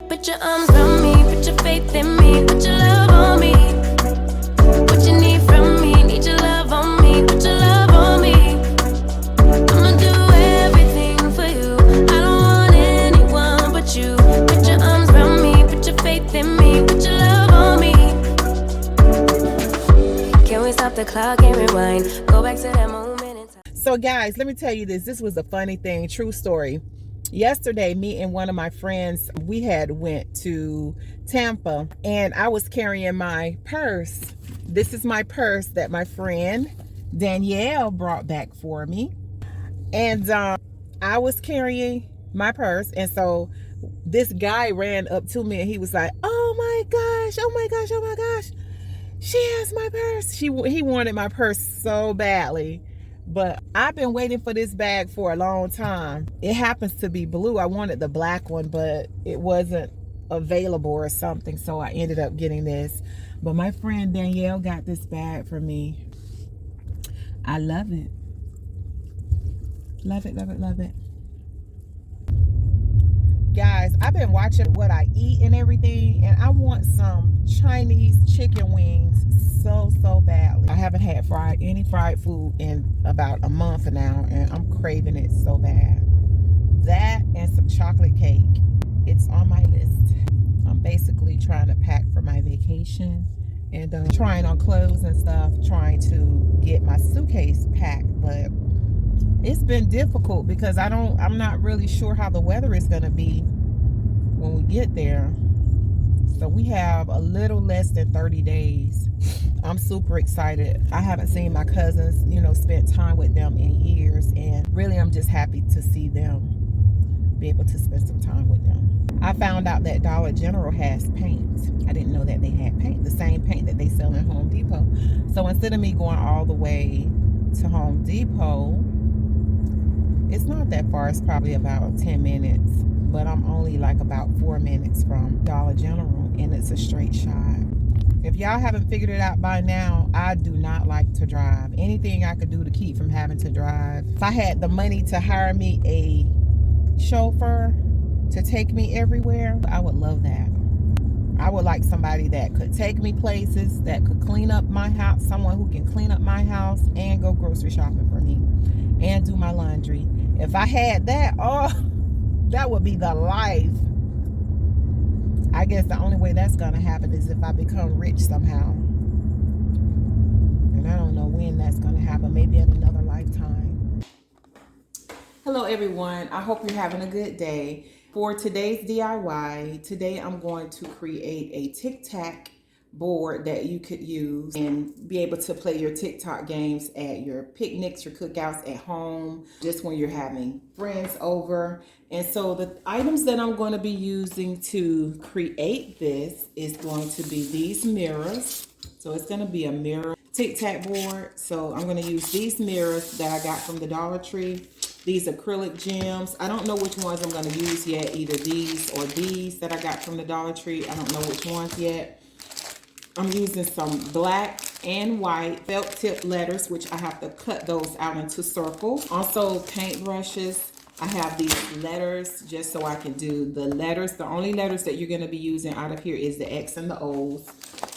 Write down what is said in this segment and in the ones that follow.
Put your arms around me, put your faith in me, put your love on me. What you need from me, need your love on me, put your love on me. I'ma do everything for you, I don't want anyone but you. Put your arms around me, put your faith in me, put your love on me. Can we stop the clock and rewind, go back to that moment in time. So guys, let me tell you this. This was a funny thing, true story. Yesterday, me and one of my friends, we had went to Tampa, and I was carrying my purse. This is my purse that my friend Danielle brought back for me. And I was carrying my purse, and so this guy ran up to me and he was like, oh my gosh, oh my gosh, oh my gosh, she has my purse. He wanted my purse so badly. But I've been waiting for this bag for a long time. It happens to be blue. I wanted the black one, but it wasn't available or something, so I ended up getting this. But my friend Danielle got this bag for me. I love it. Love it, love it, love it. Guys, I've been watching what I eat and everything, and I want some Chinese chicken wings so badly. I haven't had any fried food in about a month now, and I'm craving it so bad. That and some chocolate cake. It's on my list. I'm basically trying to pack for my vacation and trying on clothes and stuff, trying to get my suitcase packed, but it's been difficult because I'm not really sure how the weather is going to be when we get there. So we have a little less than 30 days. I'm super excited. I haven't seen my cousins, spent time with them in years, and really I'm just happy to see them, be able to spend some time with them. I found out that Dollar General has paint. I didn't know that they had paint, the same paint that they sell in Home Depot. So instead of me going all the way to Home Depot, it's not that far, it's probably about 10 minutes, but I'm only like about 4 minutes from Dollar General, and it's a straight shot. If y'all haven't figured it out by now, I do not like to drive. Anything I could do to keep from having to drive. If I had the money to hire me a chauffeur to take me everywhere, I would love that. I would like somebody that could take me places, that could clean up my house, someone who can clean up my house and go grocery shopping for me and do my laundry. If I had that, oh, that would be the life. I guess the only way that's going to happen is if I become rich somehow. And I don't know when that's going to happen, maybe in another lifetime. Hello everyone, I hope you're having a good day. For today's DIY, today I'm going to create a Tic Tac board that you could use and be able to play your TikTok games at your picnics, your cookouts at home, just when you're having friends over. And so the items that I'm going to be using to create this is going to be these mirrors. So it's going to be a mirror Tic Tac board. So I'm going to use these mirrors that I got from the Dollar Tree. These acrylic gems. I don't know which ones I'm going to use yet, either these or these that I got from the Dollar Tree. I don't know which ones yet. I'm using some black and white felt tip letters, which I have to cut those out into circles. Also paint brushes. I have these letters just so I can do the letters. The only letters that you're going to be using out of here is the X and the O's.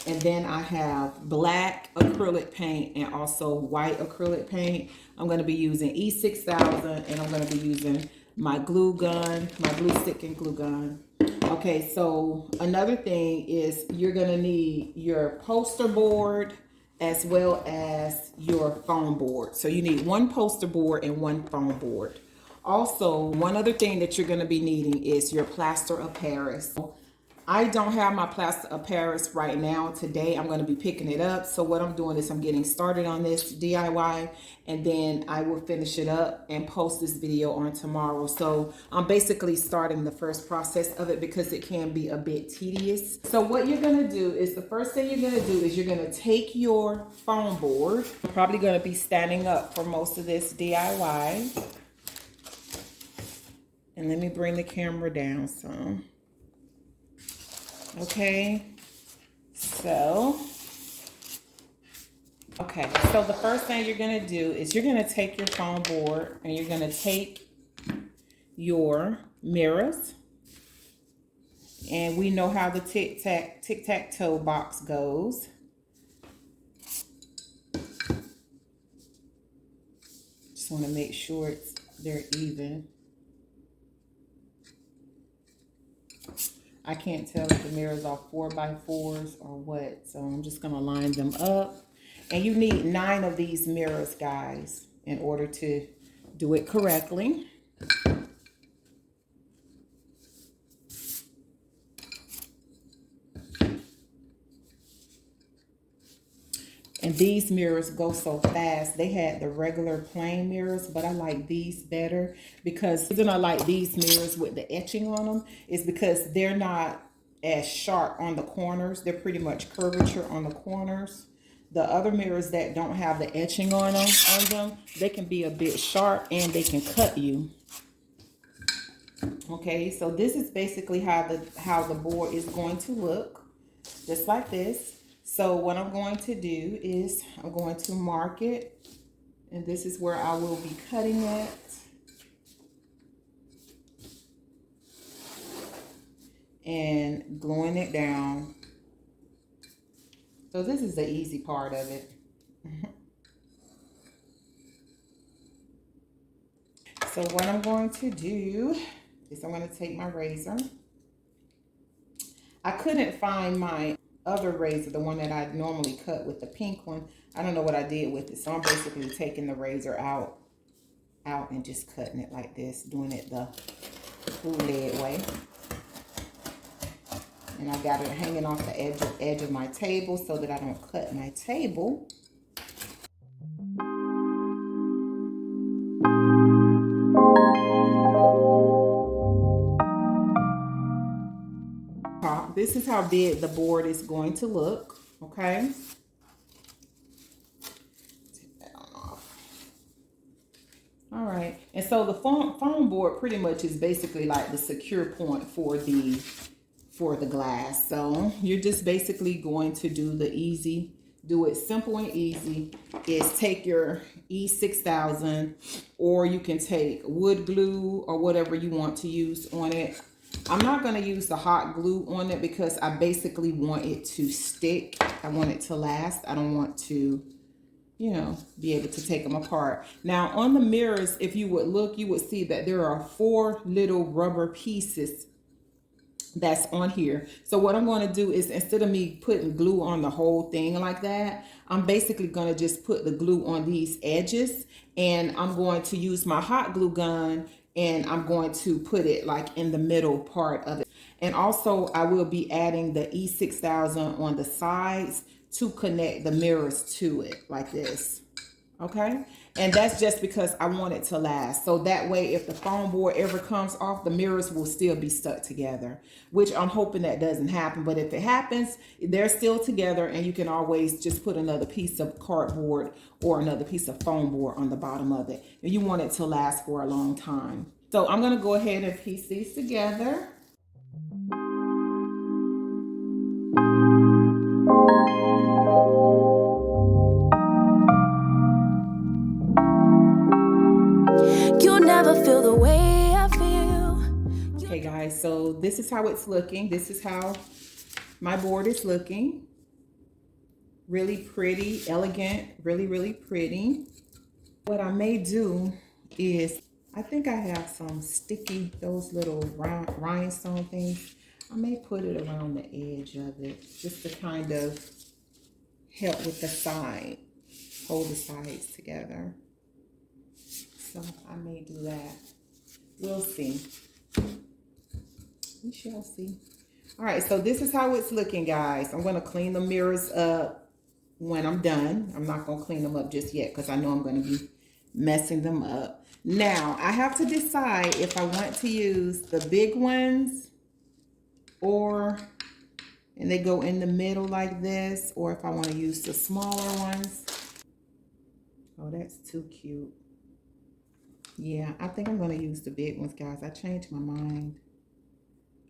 And then I have black acrylic paint and also white acrylic paint. I'm going to be using E6000, and I'm going to be using my glue gun, my glue stick and glue gun. Okay, so another thing is you're going to need your poster board as well as your foam board. So you need one poster board and one foam board. Also, one other thing that you're going to be needing is your plaster of Paris. I don't have my plaster of Paris right now. Today I'm going to be picking it up. So what I'm doing is I'm getting started on this DIY, and then I will finish it up and post this video on tomorrow. So I'm basically starting the first process of it because it can be a bit tedious. So what you're going to do is, the first thing you're going to do is you're going to take your foam board. I'm probably going to be standing up for most of this DIY. And let me bring the camera down some. Okay, so the first thing you're going to do is you're going to take your foam board and you're going to take your mirrors And we know how the Tic Tac Toe box goes. Just want to make sure they're even. I can't tell if the mirrors are 4x4s or what, so I'm just gonna line them up. And you need 9 of these mirrors, guys, in order to do it correctly. And these mirrors go so fast. They had the regular plain mirrors, but I like these better because the reason I like these mirrors with the etching on them is because they're not as sharp on the corners. They're pretty much curvature on the corners. The other mirrors that don't have the etching on them, they can be a bit sharp and they can cut you. Okay, so this is basically how the board is going to look, just like this. So what I'm going to do is I'm going to mark it, and this is where I will be cutting it. And gluing it down. So this is the easy part of it. So what I'm going to do is I'm going to take my razor. I couldn't find my other razor, the one that I normally cut with the pink one. I don't know what I did with it. So I'm basically taking the razor out and just cutting it like this, doing it the bootleg way. And I got it hanging off the edge of my table so that I don't cut my table. This is how big the board is going to look, okay? Take that off. All right, and so the foam board pretty much is basically like the secure point for the glass. So you're just basically going to do it simple and easy. Is take your E6000, or you can take wood glue or whatever you want to use on it. I'm not going to use the hot glue on it because I basically want it to stick. I want it to last. I don't want to, you know, be able to take them apart. Now on the mirrors, if you would look, you would see that there are 4 little rubber pieces that's on here. So what I'm going to do is, instead of me putting glue on the whole thing like that, I'm basically going to just put the glue on these edges, and I'm going to use my hot glue gun, and I'm going to put it like in the middle part of it. And also I will be adding the E6000 on the sides to connect the mirrors to it like this. Okay, and that's just because I want it to last. So that way, if the foam board ever comes off, the mirrors will still be stuck together, which I'm hoping that doesn't happen. But if it happens, they're still together, and you can always just put another piece of cardboard or another piece of foam board on the bottom of it. And you want it to last for a long time. So I'm going to go ahead and piece these together. You never feel the way I feel. Okay guys, so this is how it's looking. This is how my board is looking. Really pretty, elegant, really, really pretty. What I may do is, I think I have some sticky, those little rhinestone things. I may put it around the edge of it just to kind of help with the side, hold the sides together. So I may do that. We'll see. We shall see. All right, so this is how it's looking, guys. I'm going to clean the mirrors up when I'm done. I'm not going to clean them up just yet because I know I'm going to be messing them up. Now, I have to decide if I want to use the big ones and they go in the middle like this, or if I want to use the smaller ones. Oh, that's too cute. Yeah, I think I'm going to use the big ones, guys. I changed my mind.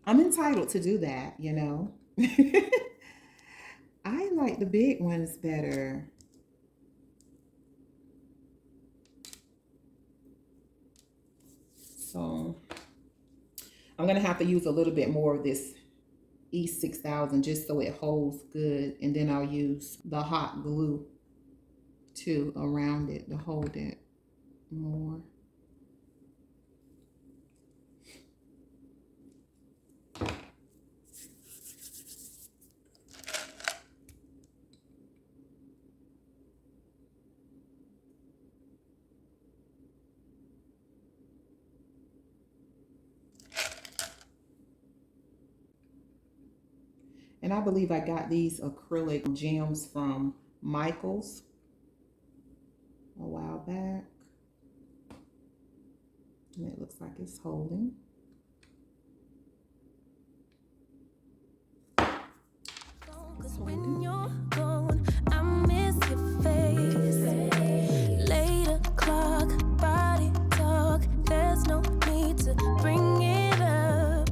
I'm entitled to do that, you know. I like the big ones better. So I'm going to have to use a little bit more of this E6000 just so it holds good. And then I'll use the hot glue too around it to hold it more. And I believe I got these acrylic gems from Michael's a while back. And it looks like it's holding. Cause when you're gone, I miss your face. Late o'clock, body talk. There's no need to bring it up.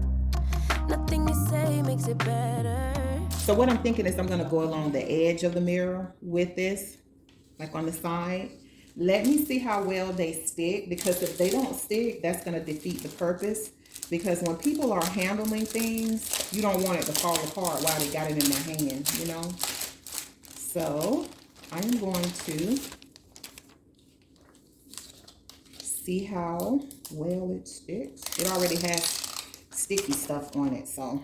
Nothing you say makes it better. So what I'm thinking is I'm gonna go along the edge of the mirror with this, like on the side. Let me see how well they stick, because if they don't stick, that's gonna defeat the purpose. Because when people are handling things, you don't want it to fall apart while they got it in their hand, you know? So I am going to see how well it sticks. It already has sticky stuff on it, so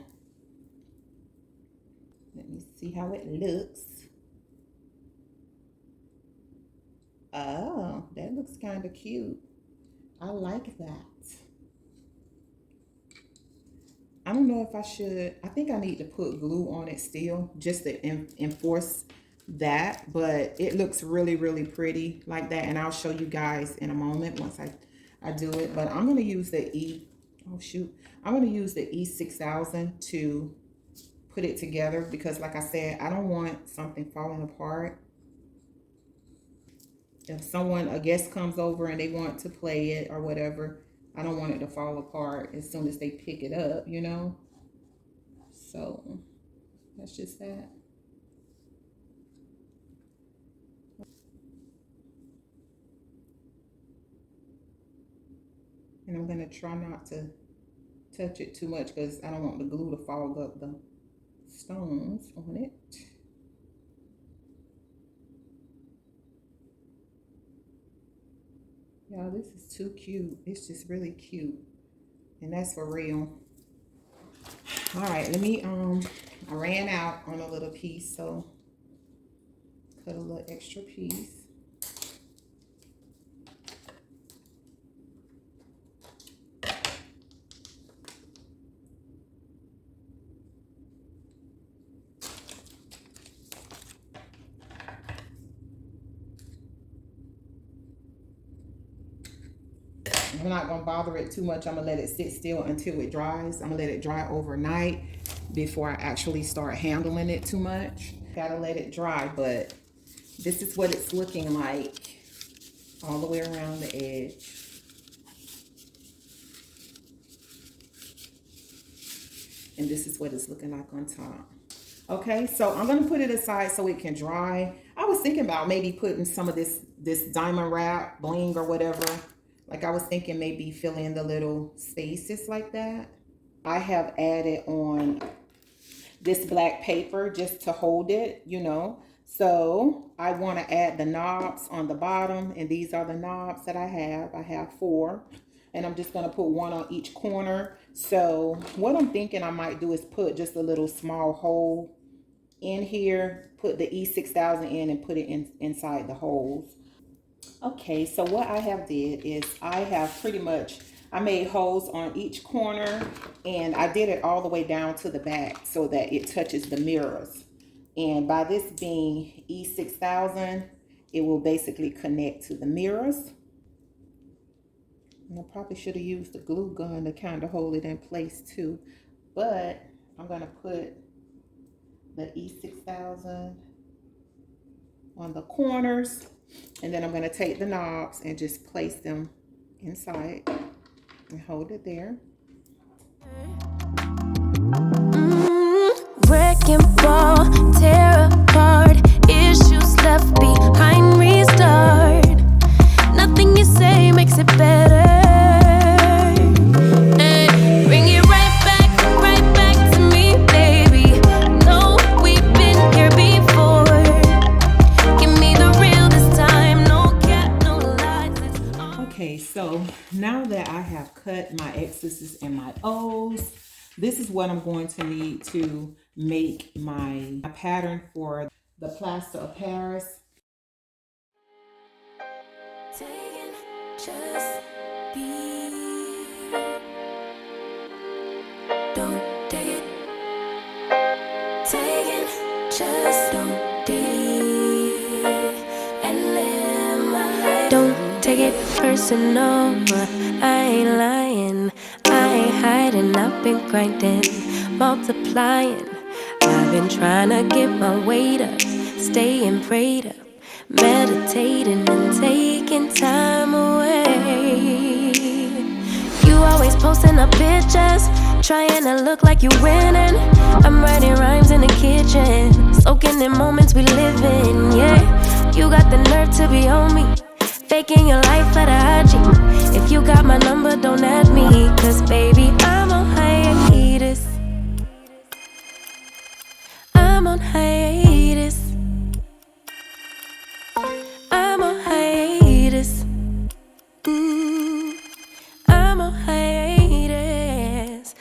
let me see how it looks. Oh, that looks kind of cute. I like that. I don't know if I should. I think I need to put glue on it still, just to enforce that. But it looks really, really pretty like that. And I'll show you guys in a moment once I do it. But I'm going to use the I'm going to use the E6000 to put it together, because like I said, I don't want something falling apart. If someone, a guest comes over and they want to play it or whatever, I don't want it to fall apart as soon as they pick it up, you know? So that's just that. And I'm gonna try not to touch it too much, because I don't want the glue to fog up the stones on it. Y'all, this is too cute. It's just really cute. And that's for real. All right, let me, I ran out on a little piece, so cut a little extra piece. I'm not gonna bother it too much. I'm gonna let it sit still until it dries. I'm gonna let it dry overnight before I actually start handling it too much. Gotta let it dry, but this is what it's looking like all the way around the edge. And this is what it's looking like on top. Okay, so I'm gonna put it aside so it can dry. I was thinking about maybe putting some of this diamond wrap, bling or whatever. Like I was thinking maybe fill in the little spaces like that. I have added on this black paper just to hold it, you know. So I want to add the knobs on the bottom, and these are the knobs that I have. I have 4, and I'm just going to put one on each corner. So what I'm thinking I might do is put just a little small hole in here, put the E6000 in, and put it inside the holes. Okay, so what I have did is I have pretty much, I made holes on each corner, and I did it all the way down to the back so that it touches the mirrors. And by this being E6000, it will basically connect to the mirrors. And I probably should have used the glue gun to kind of hold it in place too. But I'm going to put the E6000 on the corners. And then I'm going to take the knobs and just place them inside and hold it there. Wreck and ball, tear apart, issues left behind, restart. Nothing you say makes it better. Hey, bring it right back to me, baby. cut my X's and my O's. This is what I'm going to need to make my pattern for the plaster of Paris. Just be. Don't take it. Take it. Just don't be. And live my life. Don't take it personal. I ain't lying. I ain't hiding. I've been grinding, multiplying. I've been trying to get my weight up, staying prayed up, meditating and taking time away. You always posting up pictures, trying to look like you winning. I'm writing rhymes in the kitchen, soaking in moments we live in. Yeah, you got the nerve to be on me, faking your life for the IG. If you got my number, don't add me, cause baby, I'm on hiatus. I'm on hiatus. I'm on hiatus. I'm on hiatus.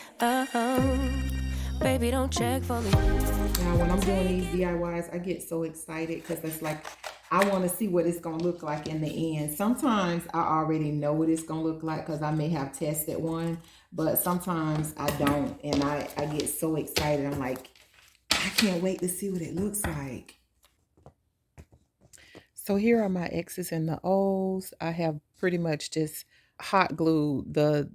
Baby, don't check for me. Now, when I'm doing these DIYs, I get so excited because it's like I want to see what it's going to look like in the end. Sometimes I already know what it's going to look like because I may have tested one, but sometimes I don't, and I get so excited. I'm like, I can't wait to see what it looks like. So here are my X's and the O's. I have pretty much just hot glued the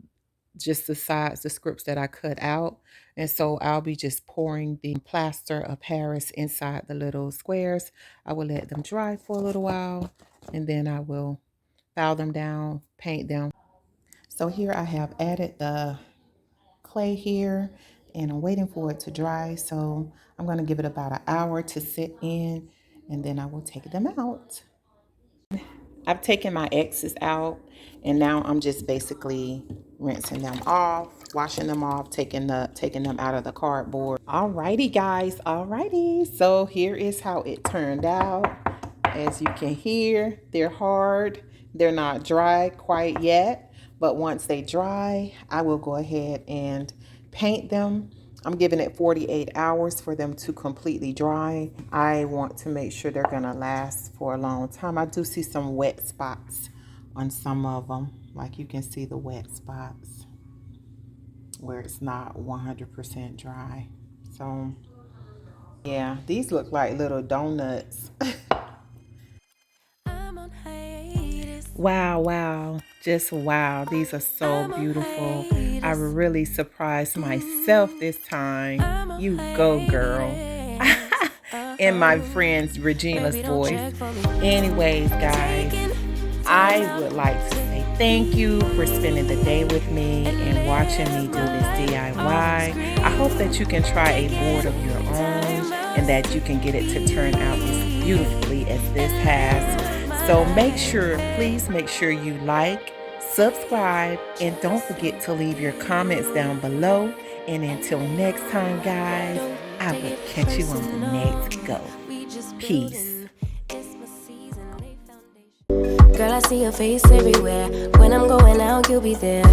sides, the scripts that I cut out. And so I'll be just pouring the plaster of Paris inside the little squares. I will let them dry for a little while, and then I will file them down, paint them. So here I have added the clay here, and I'm waiting for it to dry. So I'm going to give it about an hour to sit in, and then I will take them out. I've taken my X's out, and now I'm just basically rinsing them off, washing them off, taking them out of the cardboard. Alrighty guys, alrighty. So here is how it turned out. As you can hear, they're hard. They're not dry quite yet, but once they dry, I will go ahead and paint them. I'm giving it 48 hours for them to completely dry. I want to make sure they're gonna last for a long time. I do see some wet spots on some of them. Like you can see the wet spots where it's not 100% dry. So yeah, these look like little donuts. Wow, wow, just wow. These are so beautiful. I really surprised myself this time. You go, girl. In my friend Regina's voice. Anyways, guys, I would like to say thank you for spending the day with me and watching me do this DIY. I hope that you can try a board of your own and that you can get it to turn out as beautifully as this has. So please make sure you like, subscribe, and don't forget to leave your comments down below. And until next time, guys, I will catch you on the next go. Peace. Girl, I see your face everywhere. When I'm going out, you'll be there.